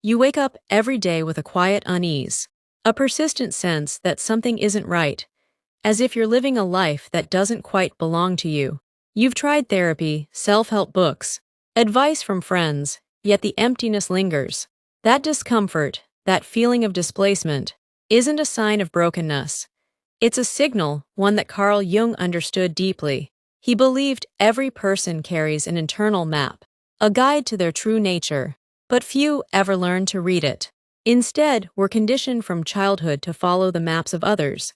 You wake up every day with a quiet unease, a persistent sense that something isn't right, as if you're living a life that doesn't quite belong to you. You've tried therapy, self-help books, advice from friends, yet the emptiness lingers. That discomfort, that feeling of displacement, isn't a sign of brokenness. It's a signal, one that Carl Jung understood deeply. He believed every person carries an internal map, a guide to their true nature, but few ever learn to read it. Instead, we're conditioned from childhood to follow the maps of others,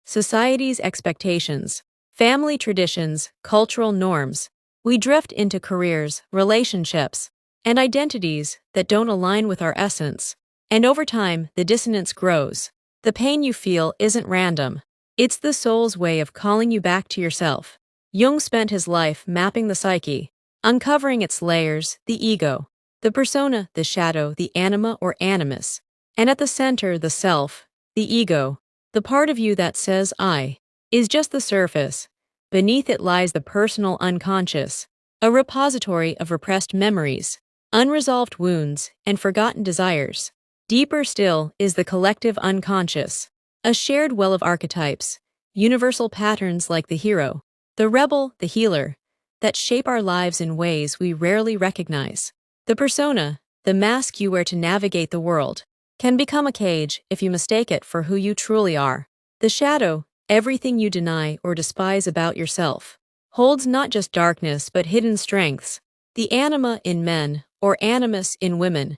society's expectations, family traditions, cultural norms. We drift into careers, relationships, and identities that don't align with our essence. And over time, the dissonance grows. The pain you feel isn't random. It's the soul's way of calling you back to yourself. Jung spent his life mapping the psyche, uncovering its layers, the ego, the persona, the shadow, the anima or animus, and at the center, the self, the ego, the part of you that says I, is just the surface. Beneath it lies the personal unconscious, a repository of repressed memories, unresolved wounds, and forgotten desires. Deeper still is the collective unconscious, a shared well of archetypes, universal patterns like the hero, the rebel, the healer, that shape our lives in ways we rarely recognize. The persona, the mask you wear to navigate the world, can become a cage if you mistake it for who you truly are. The shadow, everything you deny or despise about yourself, holds not just darkness but hidden strengths. The anima in men, or animus in women,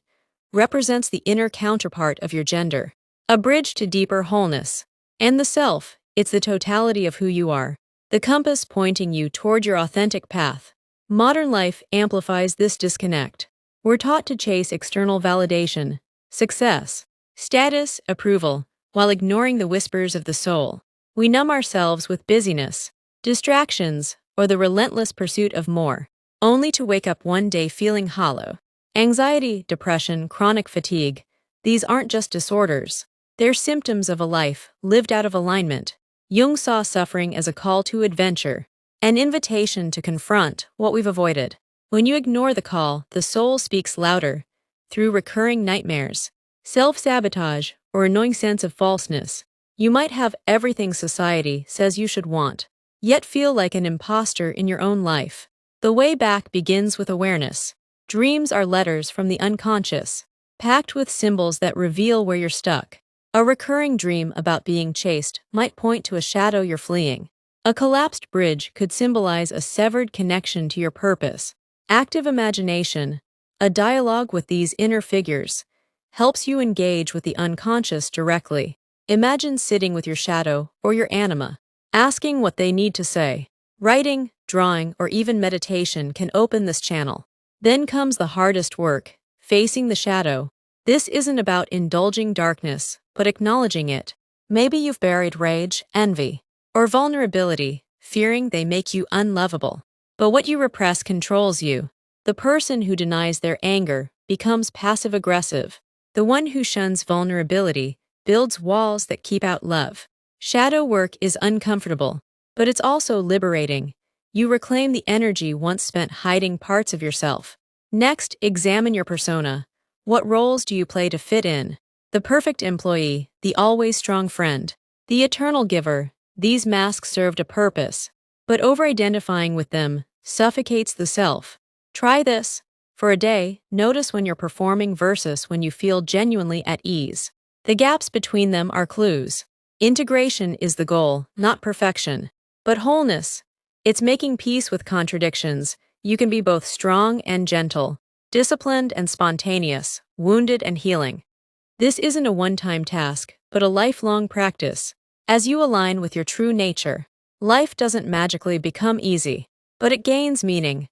represents the inner counterpart of your gender, a bridge to deeper wholeness. And the self, it's the totality of who you are, the compass pointing you toward your authentic path. Modern life amplifies this disconnect. We're taught to chase external validation, success, status, approval, while ignoring the whispers of the soul. We numb ourselves with busyness, distractions, or the relentless pursuit of more, only to wake up one day feeling hollow. Anxiety, depression, chronic fatigue, these aren't just disorders. They're symptoms of a life lived out of alignment. Jung saw suffering as a call to adventure, an invitation to confront what we've avoided. When you ignore the call, the soul speaks louder, through recurring nightmares, self-sabotage, or annoying sense of falseness. You might have everything society says you should want, yet feel like an imposter in your own life. The way back begins with awareness. Dreams are letters from the unconscious, packed with symbols that reveal where you're stuck. A recurring dream about being chased might point to a shadow you're fleeing. A collapsed bridge could symbolize a severed connection to your purpose. Active imagination, a dialogue with these inner figures, helps you engage with the unconscious directly. Imagine sitting with your shadow or your anima, asking what they need to say. Writing, drawing, or even meditation can open this channel. Then comes the hardest work, facing the shadow. This isn't about indulging darkness, but acknowledging it. Maybe you've buried rage, envy, or vulnerability, fearing they make you unlovable. But what you repress controls you. The person who denies their anger becomes passive-aggressive. The one who shuns vulnerability builds walls that keep out love. Shadow work is uncomfortable, but it's also liberating. You reclaim the energy once spent hiding parts of yourself. Next, examine your persona. What roles do you play to fit in? The perfect employee, the always strong friend, the eternal giver. These masks served a purpose, but over-identifying with them suffocates the self. Try this. For a day, notice when you're performing versus when you feel genuinely at ease. The gaps between them are clues. Integration is the goal, not perfection. But wholeness, it's making peace with contradictions. You can be both strong and gentle, disciplined and spontaneous, wounded and healing. This isn't a one-time task, but a lifelong practice. As you align with your true nature, life doesn't magically become easy, but it gains meaning.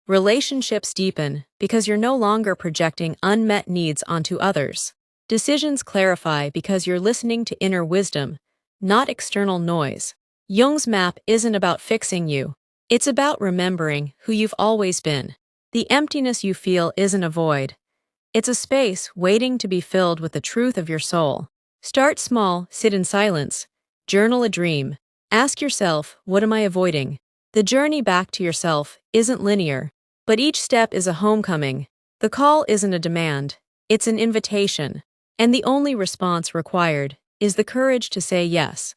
Relationships deepen because you're no longer projecting unmet needs onto others. Decisions clarify because you're listening to inner wisdom, not external noise. Jung's map isn't about fixing you. It's about remembering who you've always been. The emptiness you feel isn't a void. It's a space waiting to be filled with the truth of your soul. Start small, sit in silence, journal a dream. Ask yourself, what am I avoiding? The journey back to yourself isn't linear, but each step is a homecoming. The call isn't a demand, It's an invitation, and the only response required is the courage to say yes.